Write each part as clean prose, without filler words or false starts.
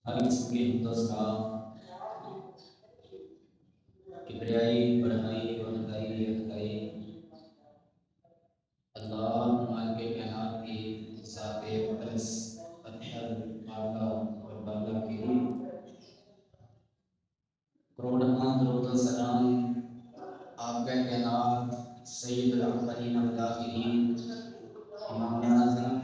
ہر قسم کی حدث کا کبریائی بڑھائی بنائی اٹھائی اللہ مالک کائنات کی ذات مقدس اطہر پاکہ اور بالا کی کروڑواں درود و سلام آپ کا کائنات سید الاولین والآخرین امام اعظم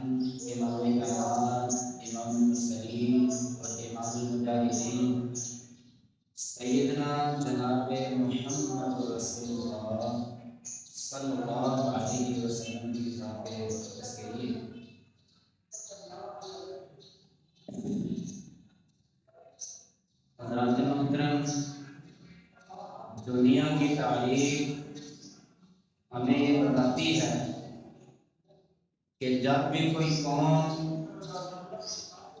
امام کائنات امام المرسلین اور امام المجاہدین سیدنا جناب محمد رسول اللہ صلی اللہ علیہ وسلم کی ذات مقدس کے لیے حضرات محترم، دنیا کی تاریخ ہمیں یہ بتاتی ہے کہ جب بھی کوئی قوم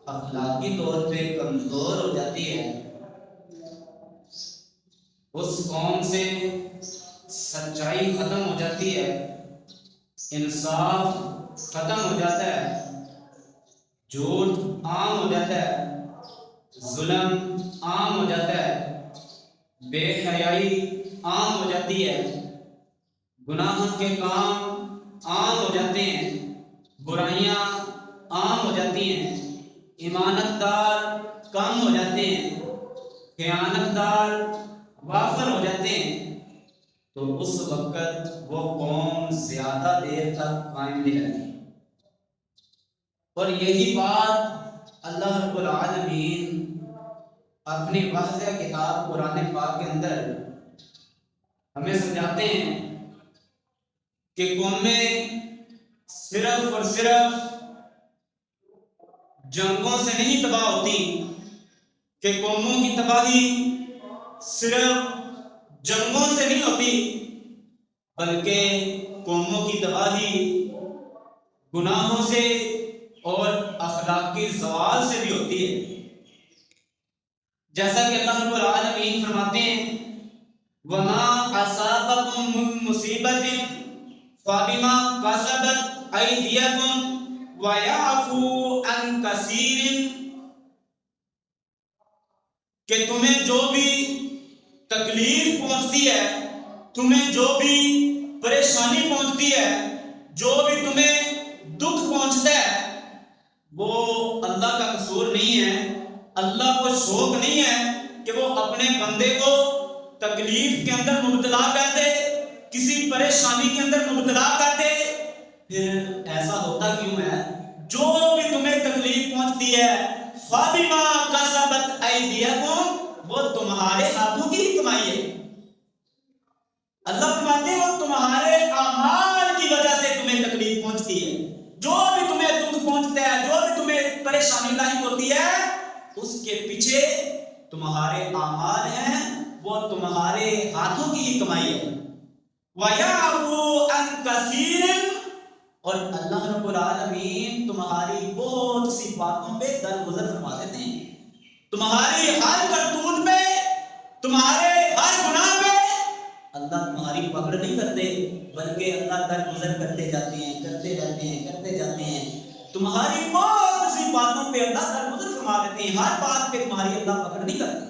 اخلاقی طور پہ کمزور ہو جاتی ہے، اس قوم سے سچائی ختم ہو جاتی ہے، انصاف ختم ہو جاتا ہے، جھوٹ عام ہو جاتا ہے، ظلم عام ہو جاتا ہے، بے حیائی عام ہو جاتی ہے، گناہوں کے کام عام ہو جاتے ہیں، برائیاں عام ہو جاتی ہیں، ایمانت دار کم ہو جاتے ہیں، خیانت دار وافر ہو جاتے ہیں، تو اس وقت وہ قوم زیادہ دیر تک قائم نہیں رہتی۔ اور یہی بات اللہ رب العالمین اپنی واضح کتاب قرآن پاک کے اندر ہمیں سمجھاتے ہیں کہ قومیں صرف اور صرف جنگوں سے نہیں تباہ ہوتی، کہ قوموں کی تباہی صرف جنگوں سے نہیں ہوتی، بلکہ قوموں کی تباہی گناہوں سے اور اخلاقی زوال سے بھی ہوتی ہے۔ جیسا کہ اللہ رب العالمین فرماتے ہیں وَمَا أَصَابَكُم مِّن مُّصِيبَةٍ فَبِمَا كَسَبَتْ أَيْدِيَكُمْ وَيَعْفُو عَن كَثِيرٍ، کہ تمہیں جو بھی تکلیف پہنچتی ہے، تمہیں جو بھی پریشانی پہنچتی ہے، جو بھی تمہیں دکھ پہنچتا ہے، وہ اللہ کا قصور نہیں ہے۔ اللہ کو شوق نہیں ہے کہ وہ اپنے بندے کو تکلیف کے اندر مبتلا کر دے، کسی پریشانی کے اندر مبتلا کر دے۔ پھر ایسا ہوتا کیوں ہے؟ جو بھی تمہیں تکلیف پہنچتی ہے فَبِمَا كَسَبَتْ أَيْدِيَكُمْ، وہ تمہارے ہاتھوں کی کمائی ہے۔ اللہ فرماتے ہیں وہ تمہارے اعمال کی وجہ سے تمہیں تکلیف پہنچتی ہے۔ جو بھی تمہیں دکھ پہنچتا ہے، جو بھی تمہیں پریشانی لاحق ہوتی ہے، اس کے پیچھے تمہارے اعمال ہیں، وہ تمہارے ہاتھوں کی ہی کمائی ہے۔ وَيَعْفُو عَن كَثِيرٍ، اور اللہ رب العالمین تمہاری بہت سی باتوں پہ درگزر فرما دیتے ہیں۔ تمہاری ہر کرتوت پہ، تمہارے ہر گناہ پہ اللہ تمہاری پکڑ نہیں کرتے، بلکہ اللہ درگزر کرتے جاتے ہیں، کرتے جاتے ہیں، کرتے جاتے ہیں۔ تمہاری بہت سی باتوں پہ اللہ درگزر فرما دیتے ہیں، ہر بات پہ تمہاری اللہ پکڑ نہیں کرتے۔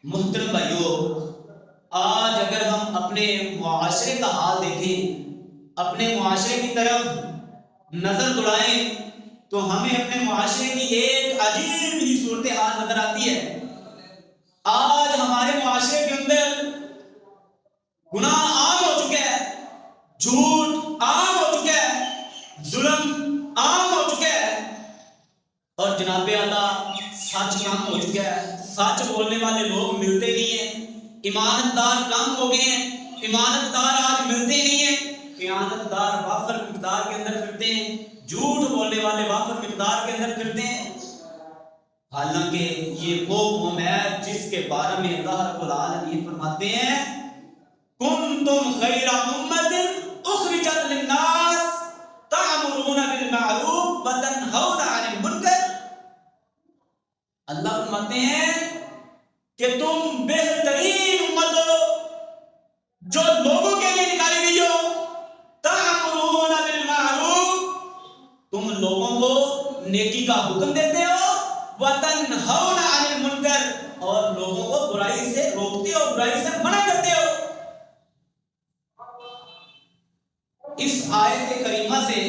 محترم بھائیو، آج اگر ہم اپنے معاشرے کا حال دیکھیں، اپنے معاشرے کی طرف نظر دوڑائیں، تو ہمیں اپنے معاشرے کی ایک عجیب ہی صورتحال نظر آتی ہے۔ آج ہمارے معاشرے کے اندر گناہ عام ہو چکا ہے، جھوٹ عام ہو چکا ہے، ظلم عام ہو چکا ہے، اور جناب اللہ سچ کم ہو چکا ہے۔ سچ بولنے والے لوگ ملتے نہیں ہیں، ایمانت دار کم ہو گئے ہیں، ایمانت دار آج ملتے نہیں ہیں، خیانت دار وافر مقدار کے اندر پھرتے ہیں، جھوٹ بولنے والے وافر مقدار کے اندر پھرتے ہیں۔ حالانکہ یہ وہ قوم ہے جس کے بارے میں اللہ رب العالمین فرماتے ہیں کنتم خیر امۃ اخرجت للناس تأمرون بالمعروف وتنہون عن المنکر۔ اللہ فرماتے ہیں کہ تم بہترین امت ہو جو لوگوں کے لیے نکالی گئی ہو۔ تأمرون بالمعروف، تم لوگوں کو نیکی کا حکم دیتے ہو وَتَنْهَوْنَ عَنِ الْمُنْكَرِ اور لوگوں کو برائی سے روکتے ہو, برائی سے منع کرتے ہو. اس آیت کریمہ سے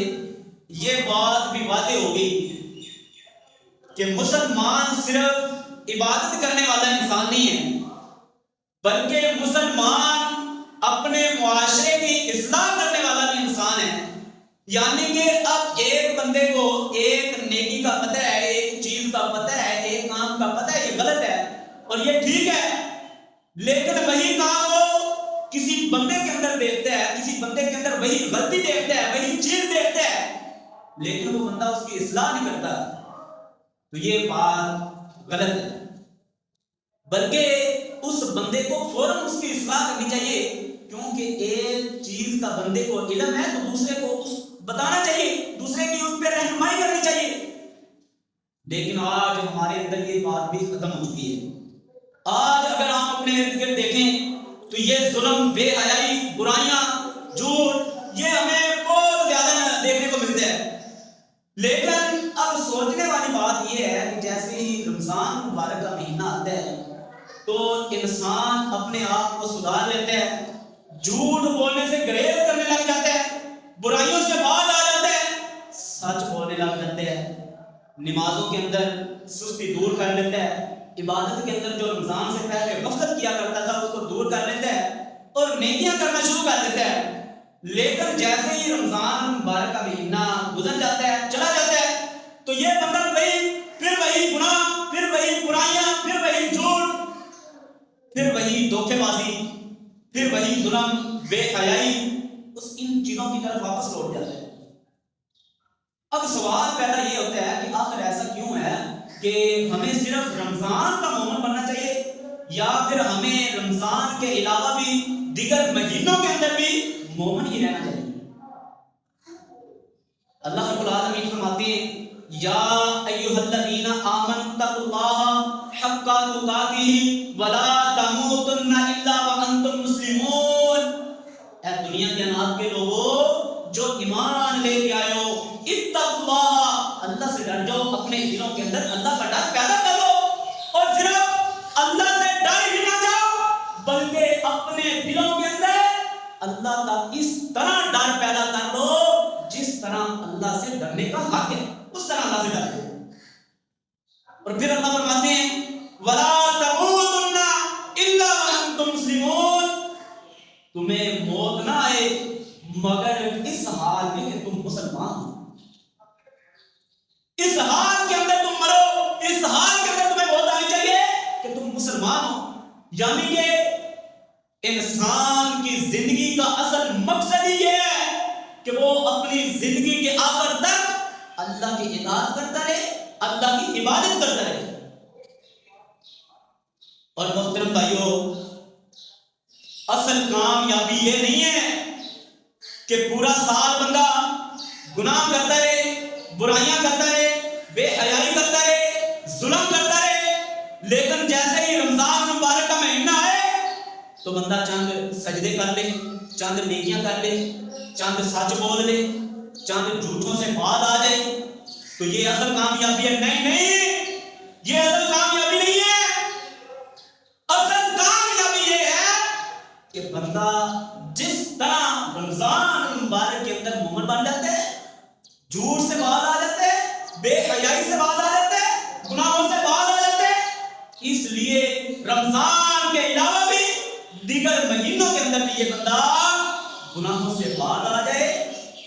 یہ بات بھی واضح ہو گئی کہ مسلمان صرف عبادت کرنے والا انسان نہیں ہے, بلکہ مسلمان اپنے معاشرے کی اصلاح کرنے والا بھی انسان ہے. یعنی کہ اب ایک بندے کو ایک نیکی کا پتہ ہے, ایک چیز کا پتہ ہے, ایک کام کا پتہ ہے یہ غلط ہے اور یہ ٹھیک ہے, لیکن وہی کام وہ کسی بندے کے اندر دیکھتا ہے, کسی بندے کے اندر وہی غلطی دیکھتا ہے, وہی چیز دیکھتا ہے, لیکن وہ بندہ اس کی اصلاح نہیں کرتا, تو یہ بات غلط ہے. بلکہ اس بندے کو فوراً اس کی اصلاح کرنی چاہیے, کیونکہ ایک چیز کا بندے کو علم ہے تو دوسرے کو اس بتانا چاہیے, دوسرے کی اس پہ رہنمائی کرنی چاہیے. لیکن آج ہمارے اندر یہ بات بھی ختم ہو چکی ہے. آج اگر ہم اپنے ارد گرد دیکھیں تو یہ ظلم, بے حیائی, برائیاں, جھوٹ, یہ ہمیں بہت زیادہ دیکھنے کو ملتے ہیں. لیکن اب سوچنے والی بات یہ ہے کہ جیسے ہی رمضان مبارک کا مہینہ آتا ہے تو انسان اپنے آپ کو سدھار لیتا ہے, جھوٹ بولنے سے گریز کرنے لگ جاتا ہے, برائیوں سے باز آ جاتا ہے, سچ بولنے لگ جاتے ہیں, نمازوں کے اندر سستی دور کر لیتا ہے, عبادت کے اندر جو رمضان سے پہلے غفلت کیا کرتا تھا اس کو دور کر لیتا ہے اور نیکیاں کرنا شروع کر دیتا ہے. لیکن جیسے ہی رمضان مبارک کا مہینہ گزر جاتا ہے, چلا جاتا ہے, تو یہ بندہ پھر وہی گناہ, پھر وہی برائیاں, پھر وہی جھوٹ, پھر وہی دھوکے بازی, پھر وہی ظلم, بے حیائی, ان چیزوں کی طرف واپس لوٹ جاتا ہے. اب سوال پیدا یہ ہوتا ہے کہ آخر ایسا کیوں ہے کہ ہمیں صرف رمضان کا مومن بننا چاہیے یا پھر ہمیں رمضان کے علاوہ بھی دیگر مہینوں کے اندر بھی مومن ہی رہنا چاہیے. اللہ رب العالمین فرماتے ہیں یا ایھا الذین آمنوا اتقوا اللہ حق تقاتہ ولا تموتن الا وانتم مسلمون. اے دنیا کے انات کے لوگوں جو ایمان لے کے آئے ہو, اتقوا اللہ, اللہ سے ڈر جاؤ, اپنے دلوں کے اندر اللہ کا ڈر پیدا کرو, اور صرف اللہ سے ڈر ہی نہ جاؤ بلکہ اپنے دلوں کے اندر اللہ کا اس طرح ڈر پیدا کر لو جس طرح اللہ سے ڈرنے کا حق ہے, اس طرح اللہ سے ڈرو. اور پھر اللہ فرماتے ہیں وَلَا تَمُوتُنَّ إِلَّا وَأَنْتُمْ مُسْلِمُونَ, تمہیں موت نہ آئے مگر اس حال میں کہ تم مسلمان ہو. اس حال کے اندر تم مرو, اس حال کے اندر تمہیں موت آنی چاہیے کہ تم مسلمان ہو. یعنی کہ انسان کی زندگی کا اصل مقصد ہی یہ ہے کہ وہ اپنی زندگی کے آخر تک اللہ کی اطاعت کرتا رہے, اللہ کی عبادت کرتا رہے. اور محترم بھائیو, اصل کامیابی یہ نہیں ہے کہ پورا سال بندہ گناہ کرتا رہے, برائیاں کرتا رہے, بے حیائی کرتا رہے, ظلم کرتا رہے, لیکن جیسے ہی رمضان مبارک کا مہینہ آئے تو بندہ چند سجدے کر لے, چند نیکیاں کر لے, چند سچ بول لے, چند جھوٹوں سے باز آ جائے, تو یہ اصل کامیابی ہے. نہیں, یہ اصل کامیابی نہیں ہے. اصل کامیابی یہ ہے کہ بندہ جس طرح رمضان مبارک کے اندر مومن بن جاتے ہیں, جھوٹ سے باز آ جاتے ہیں, بے حیائی سے باز آ جاتے ہیں, گناہوں سے باز آ جاتے ہیں, اس لیے رمضان کے علاوہ بھی دیگر مہینوں کے اندر بھی یہ بندہ گناہوں سے باز آ جائے,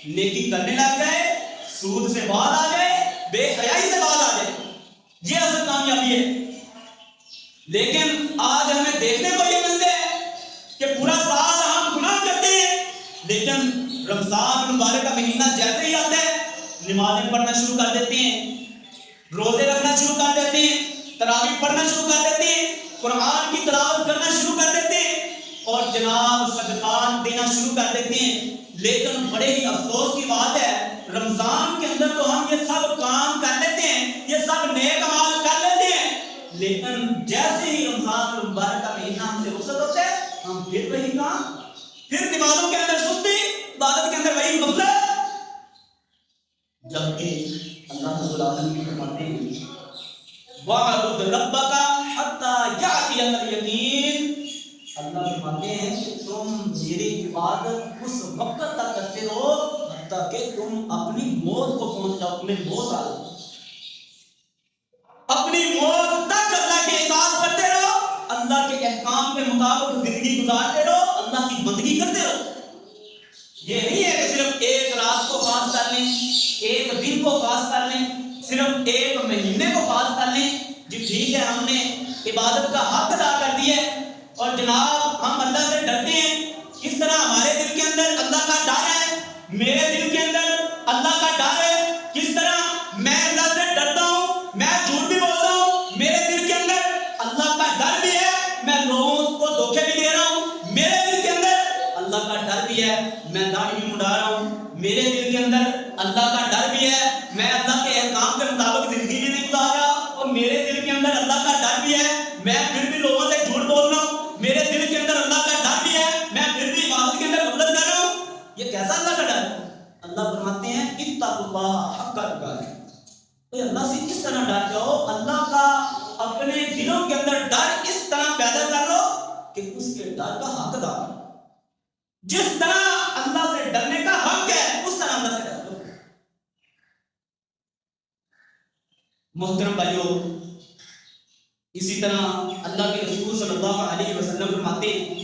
نیکی کرنے لگ جائے, سود سے باز آ جائے, بے حیائی سے باز آ جائے, یہ اصل کامیابی ہے. لیکن آج ہمیں دیکھنے کو یہ ملتا ہے کہ پورا سال ہم گناہ کرتے ہیں, لیکن رمضان مبارک کا مہینہ جیسے ہی آتا ہے نمازیں پڑھنا شروع کر دیتے ہیں, روزے رکھنا شروع کر دیتے ہیں, تراویح پڑھنا شروع کر دیتے ہیں, قرآن کی تلاوت کرنا شروع کر دیتے ہیں, اور جناب صدقات دینا شروع کر دیتے ہیں. لیکن بڑے ہی افسوس کی بات ہے, رمضان کے اندر تو ہم یہ سب کام کر لیتے ہیں, یہ سب نیک اعمال کر لیتے ہیں, لیکن جیسے ہی رمضان مبارک کا مہینہ ہم سے رخصت ہوتا ہے ہم پھر وہی کام, پھر نمازوں کے اندر سستی, عبادت کے اندر وہی غفلت. جبکہ اللہ رب العالمین فرماتے ہیں وَاعْبُدْ رَبَّكَ حَتَّى يَأْتِيَكَ الْيَقِينُ، اللہ فرماتے ہیں کہ تم میری عبادت اس وقت تک کرتے رہو حتیٰ کہ تم اپنی موت کو پہنچ جاؤ، تمہیں موت آ جائے، اپنی موت تک اللہ کی اطاعت کرتے رہو، اللہ کے احکام کے مطابق زندگی گزارتے رہو، اللہ کی بندگی کرتے رہو۔ یہ نہیں ہے کہ صرف ایک رات کو خاص کر لیں، ایک دن کو خاص کر لیں، صرف ایک مہینے کو خاص کر لیں، جی ٹھیک ہے ہم نے عبادت کا حق ادا کر دیا ہے اور جناب ہم اللہ سے ڈرتے ہیں، کس طرح ہمارے دل کے اندر اللہ کا ڈر ہے، میرے دل کے اندر اللہ کا ڈر ہے، کس طرح میں اللہ سے ڈرتا ہوں، میں جھوٹ بھی بولتا ہوں، میرے دل کے اندر اللہ کا ڈر بھی ہے، میں لوگوں کو دھوکے بھی دے رہا ہوں، میرے دل کے اندر اللہ کا ڈر بھی ہے، میں داڑھی بھی منڈا رہا ہوں، میرے دل کے اندر اللہ کا ڈر بھی ہے، میں اللہ کے احکام کے مطابق زندگی بھی نہیں گزار رہا، اور میرے دل کے اندر اللہ کا ڈر بھی ہے، میں پھر بھی لوگوں سے جھوٹ بول رہا ہوں، میرے دل کے اندر اللہ کا ڈر بھی ہے، میں پھر بھی عبادت کے اندر غفلت کر رہا ہوں۔ یہ کیسا اللہ کا ڈر ہے؟ اللہ فرماتے ہیں اتقوا اللہ حق تقاته، اللہ سے کس طرح ڈر جاؤ، اللہ کا اپنے دلوں کے اندر ڈر اس طرح پیدا کر لو کہ اس کے ڈر کا حق ادا کرو، جس طرح اللہ سے ڈرنے کا حق ہے اس طرح اللہ سے ڈر لو۔ محترم بھائیو، اسی طرح اللہ کے رسول صلی اللہ علیہ وسلم فرماتے ہیں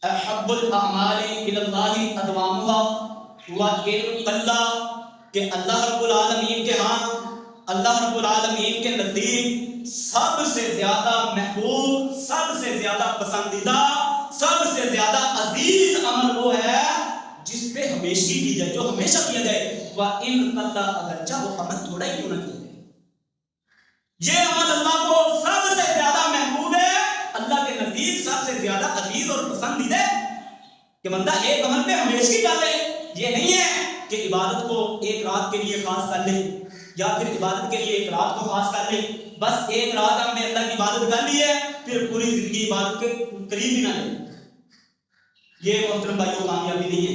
احب الاعمال الی اللہ ادوامها وان اللہ، کہ اللہ رب العالمین کے ہاں، اللہ رب العالمین کے نزدیک سب سے زیادہ محبوب، سب سے زیادہ پسندیدہ، سب سے زیادہ عزیز عمل وہ ہے جس پہ ہمیشگی کی جائے، جو ہمیشہ کیا جائے، وَإِنْ قَلَّ، اگرچہ وہ عمل تھوڑا ہی کیوں نہ کیا جائے۔ یہ عمل اللہ کو سب سے زیادہ محبوب ہے، اللہ کے نزدیک سب سے زیادہ عزیز اور پسندیدہ کہ بندہ ایک عمل پہ ہمیشگی کر لے۔ یہ نہیں ہے کہ عبادت کو ایک رات کے لیے خاص کر لے، یا پھر عبادت کے لیے ایک رات کو خاص کر لے، بس ایک رات ہم نے اللہ کی عبادت کر لی ہے پھر پوری زندگی عبادت کے قریب ہی نہ لے، یہ محترم بھائیوں کامیابی نہیں ہے۔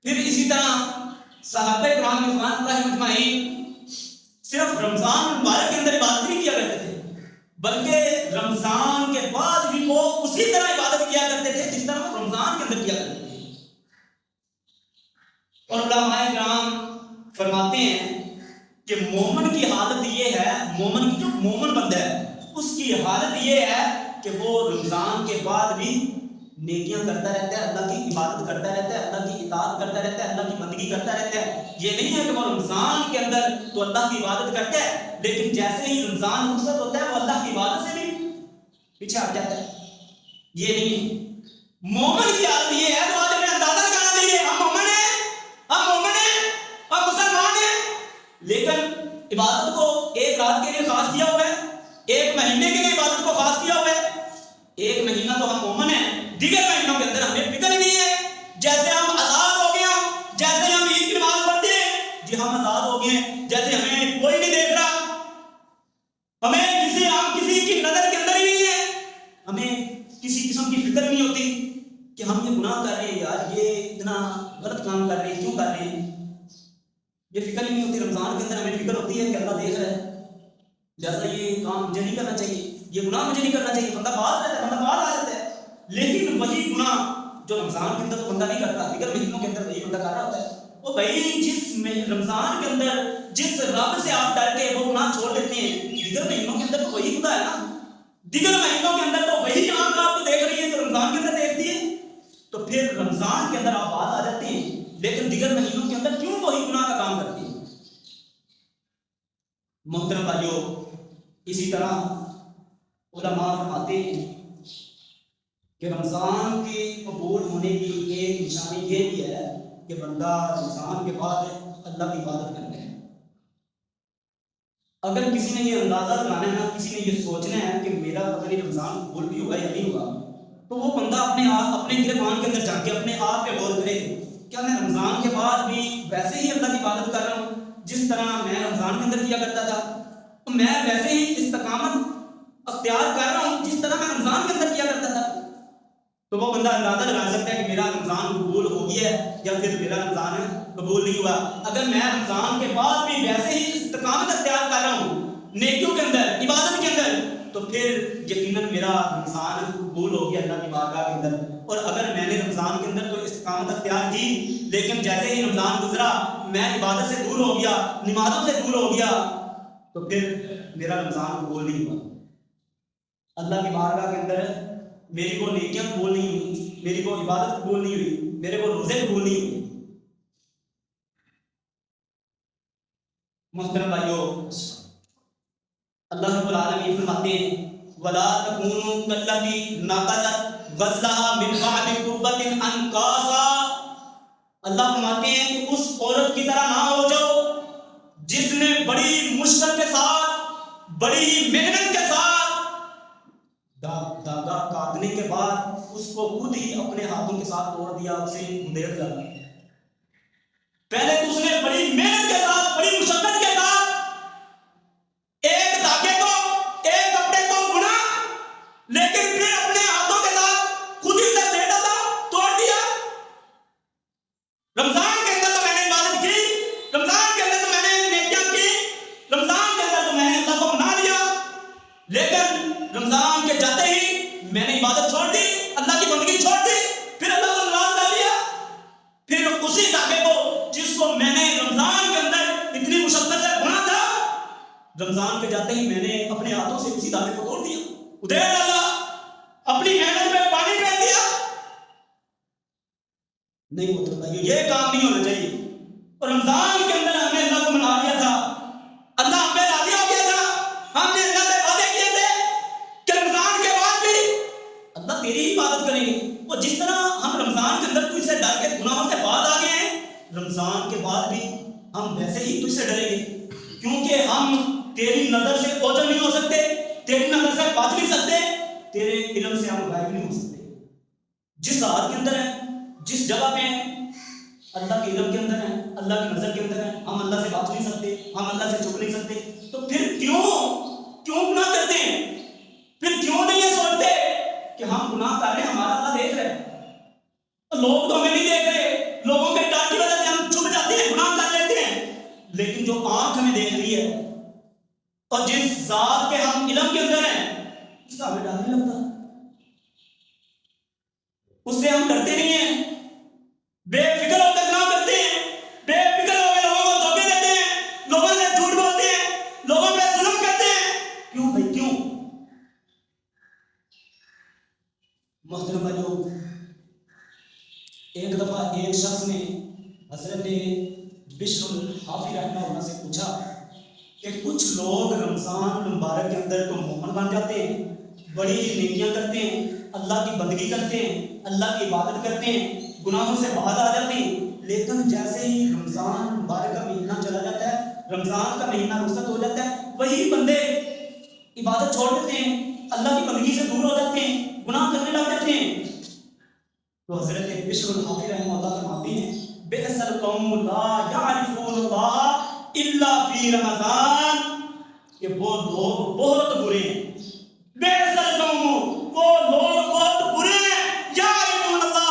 پھر اسی طرح صحابہ کرام رضوان اللہ اجمعین صرف رمضان مبارک کے اندر عبادت نہیں کیا کرتے تھے، بلکہ رمضان کے بعد بھی وہ اسی طرح عبادت کیا کرتے تھے جس طرح وہ رمضان کے اندر کیا کرتے تھے۔ اور علماء کرام فرماتے ہیں کہ مومن کی حالت یہ ہے، مومن کی جو مومن بندہ ہے اس کی حالت یہ ہے کہ وہ رمضان کے بعد بھی نیکیاں کرتا رہتا ہے، اللہ کی عبادت کرتا رہتا ہے، اللہ کی اطاعت کرتا رہتا ہے، اللہ کی بندگی کرتا رہتا ہے۔ یہ نہیں ہے کہ وہ رمضان کے اندر تو اللہ کی عبادت کرتا ہے لیکن جیسے ہی رمضان رخصت ہوتا ہے وہ اللہ کی عبادت سے بھی پیچھے ہٹ جاتا ہے، یہ نہیں ہے۔ مومن کی حالت یہ ہے، تو آج ہمیں اندازہ لگانا چاہیے ہم مومن ہیں، ہم مومن ہیں، ہم مسلمان ہیں، لیکن عبادت کو ایک رات کے لیے خاص کیا ہوا ہے، ایک مہینے کے لیے عبادت کو خاص کیا ہوا ہے۔ ایک مہینہ تو ہم مومن ہیں، دیگر مہینوں کے اندر ہمیں فکر ہی نہیں ہے، جیسے ہم آزاد ہو گئے ہیں، جیسے ہم عید کی نماز پڑھتے ہیں، جی ہم آزاد ہو گئے ہیں، جیسے ہمیں کوئی نہیں دیکھ رہا، ہمیں کسی کی نظر کے اندر ہی نہیں ہے، ہمیں کسی قسم کی فکر نہیں ہوتی کہ ہم یہ گناہ کر رہے ہیں، یار یہ اتنا غلط کام کر رہے ہیں، کیوں کر رہے ہیں، یہ فکر ہی نہیں ہوتی۔ رمضان کے اندر ہمیں فکر ہوتی ہے کہ اللہ دیکھ رہا ہے، جیسا یہ کام مجھے نہیں کرنا چاہیے، یہ گناہ مجھے نہیں کرنا چاہیے، بندہ باز رہتا ہے، بندہ باز آ جاتا ہے۔ لیکن وہی گناہ جو رمضان کے اندر تو بندہ نہیں کرتا، دیگر مہینوں کے اندر وہی بندہ کر رہا ہوتا ہے۔ وہ بھائی جس میں رمضان کے اندر جس رب سے آپ ڈر کے وہ گناہ چھوڑ دیتے ہیں، دیگر مہینوں کے اندر تو وہی خدا ہے نا، دیگر مہینوں کے اندر تو وہی آنکھ آپ کو دیکھ رہی ہے تو رمضان کے اندر دیکھتی ہے، تو پھر رمضان کے اندر آپ باز آ جاتے ہیں، لیکن دیگر مہینوں کے اندر کیوں وہی گناہ کا کام کرتے ہیں؟ محترم بھائیو، اسی طرح علماء فرماتے ہیں کہ رمضان کے قبول ہونے کی ایک نشانی یہ بھی ہے کہ بندہ رمضان کے بعد اللہ کی عبادت کرتا ہے۔ اگر کسی نے یہ اندازہ لگانا ہے نا، کسی نے یہ سوچنا ہے کہ میرا پتہ نہیں رمضان قبول بھی ہوگا یا نہیں ہوگا، تو وہ بندہ اپنے گریبان کے اندر جا کے اپنے آپ پہ غور کرے، کیا میں رمضان کے بعد بھی ویسے ہی اللہ کی عبادت کر رہا ہوں جس طرح میں رمضان کے اندر کیا کرتا تھا؟ تو میں ویسے ہی استقامت اختیار کر رہا ہوں جس طرح میں رمضان کے اندر کیا کرتا تھا؟ تو وہ بندہ اندازہ لگا سکتا ہے کہ میرا رمضان قبول ہو گیا ہے یا پھر میرا رمضان قبول نہیں ہوا۔ اگر میں رمضان کے بعد بھی ویسے ہی نیکیوں کے اندر، عبادت کے اندر، تو پھر یقیناً میرا رمضان قبول ہو گیا اللہ کی بارگاہ کے اندر۔ اور اگر میں نے رمضان کے اندر کوئی استقامت اختیار کی لیکن جیسے ہی رمضان گزرا میں عبادت سے دور ہو گیا، نمازوں سے دور ہو گیا، تو پھر میرا رمضان قبول نہیں ہوا۔ اللہ کی بارگاہ کے اندر میری وہ نیکیاں قبول نہیں ہوئی، میری وہ عبادت قبول نہیں ہوئی، میرے وہ روزے قبول نہیں ہوئے۔ محترم بھائیو، اللہ رب العالمین فرماتے ہیں وَلَا تَكُونُوا كَالَّذِي نَقَضَتْ غَزْلَهَا مِنْ بَعْدِ قُوَّةٍ أَنْكَاثًا۔ اللہ فرماتے ہیں کہ اس عورت کی طرح نہ ہو جاؤ جس نے بڑی مشکل کے ساتھ، بڑی محنت کے ساتھ داغا کاٹنے کے بعد اس کو خود ہی اپنے ہاتھوں کے ساتھ توڑ دیا، اسے ادھیڑ ڈالا۔ پہلے تو اس نے بڑی محنت کے ساتھ، بڑی مشقت کے ساتھ ایک دھاگے کو، ایک کپڑے کو بنا، لیکن پھر اپنے ہاتھوں کے ساتھ خود ہی اسے دے ڈالا، توڑ دیا۔ رمضان کے اندر تو میں نے عبادت کی، رمضان کے اندر تو میں نے نیکیاں کی، رمضان کے اندر تو میں نے اللہ کو منا لیا، لیکن رمضان کے جاتے ہی میں نے عبادت چھوڑ دی، اللہ کی بندگی چھوڑ دی، پھر اللہ کو ناراض کر دیا۔ پھر اسی دھاگے کو جس کو میں نے رمضان کے اندر اتنی مشقت سے بنا تھا، رمضان کے جاتے ہی میں نے اپنے ہاتھوں سے اسی دھاگے کو توڑ دیا، ادھیڑ ڈالا، اپنی محنت میں پانی پھیر دیا۔ نہیں ہوتا بھائیو، یہ کام نہیں ہونا چاہیے۔ اور رمضان کے اندر ہم نے اللہ کو منا لیا تھا، اللہ ہم پہ راضی ہو گیا تھا، ہم نے اللہ سے وعدے کیے تھے کہ رمضان کے بعد بھی اللہ تیری ہی عبادت کریں گے۔ اور جس طرح ہم رمضان کے اندر تجھ سے ڈر کے گناہوں سے باز آ گئے ہیں، رمضان کے بعد بھی ہم ویسے ہی تجھ سے ڈریں گے، کیونکہ ہم تیری نظر سے اوجھل نہیں ہو سکتے، تیری نظر سے بچ نہیں سکتے، تیرے علم سے ہم غائب نہیں ہو سکتے۔ جس حالت کے اندر ہیں، جس جگہ پہ ہیں، اللہ کے علم کے اندر ہیں، اللہ کی نظر کے اندر ہیں، ہم اللہ سے بات نہیں سکتے، ہم اللہ سے چھپ نہیں سکتے، تو پھر کیوں گناہ کرتے ہیں؟ پھر کیوں نہیں یہ سوچتے کہ ہم گناہ کر رہے ہیں، ہمارا اللہ دیکھ رہے ہیں، لوگ تو ہمیں نہیں دیکھ رہے، لوگوں کے ڈر کی وجہ سے ہم چھپ جاتے ہیں، گناہ کر لیتے ہیں، لیکن جو آنکھ ہمیں دیکھ رہی ہے اور جس ذات کے ہم علم کے اندر ہیں، اس کا ہمیں ڈر نہیں لگتا، اس سے ہم ڈرتے نہیں ہیں، بے فکر ہو کر گناہ کرتے ہیں، بے فکر ہو کے لوگوں کو دھوکے دیتے ہیں، لوگوں سے جھوٹ بولتے ہیں، لوگوں پہ ظلم کرتے ہیں۔ کیوں بھائی کیوں؟ محترم بھائیو، ایک دفعہ ایک شخص نے حضرت بشر الحافی رحمہ اللہ سے پوچھا کہ کچھ لوگ رمضان مبارک کے اندر تو مومن بن جاتے ہیں، بڑی نیکیاں کرتے ہیں، اللہ کی بندگی کرتے ہیں، اللہ کی عبادت کرتے ہیں، گناہوں سے باہر آ جاتے ہیں، لیکن جیسے ہی رمضان مبارک کا مہینہ چلا جاتا ہے، رمضان کا مہینہ رخصت ہو جاتا ہے، وہی بندے عبادت چھوڑ دیتے ہیں، اللہ کی بندگی سے دور ہو جاتے ہیں، گناہ کرنے لگ جاتے ہیں۔ تو حضرت بشر الحافی رحمہ اللہ فرماتے ہیں بئس القوم لا یعرفون اللہ الا فی رمضان، کہ وہ لوگ بہت برے ہیں، بئس القوم، وہ لوگ بہت برے ہیں، یعرفون اللہ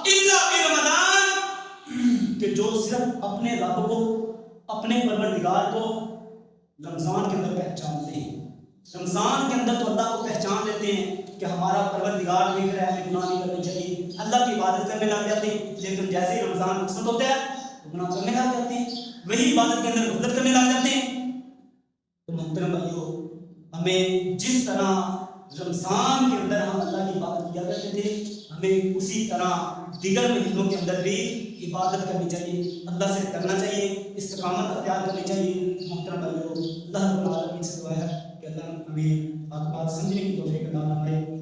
الا فی رمضان، کہ جو صرف اپنے رب کو، اپنے پروردگار کو رمضان کے اندر پہچانتے ہیں۔ رمضان کے اندر تو اللہ کو پہچان لیتے ہیں کہ ہمارا پروردگار دیکھ رہا ہے، ہمیں گناہ نہیں کرنے چاہیے، اللہ کی عبادت کرنے لگ جاتے ہیں، لیکن جیسے ہی رمضان رخصت ہوتا ہے تو گناہ کرنے لگ جاتے ہیں، وہی عبادت کے اندر غفلت کرنے لگ جاتے ہیں۔ تو محترم بھائیو، ہمیں جس طرح رمضان کے اندر ہم اللہ کی عبادت کیا کرتے تھے، ہمیں اسی طرح دیگر مہینوں کے اندر بھی عبادت کرنی چاہیے، اللہ سے کرنا چاہیے، استقامت اختیار کرنی چاہیے۔ محترم بھائیو، اللہ رب العالمین سے دعا ہے کہ اللہ ہمیں بات سمجھنے کی توفیق عطا فرمائے۔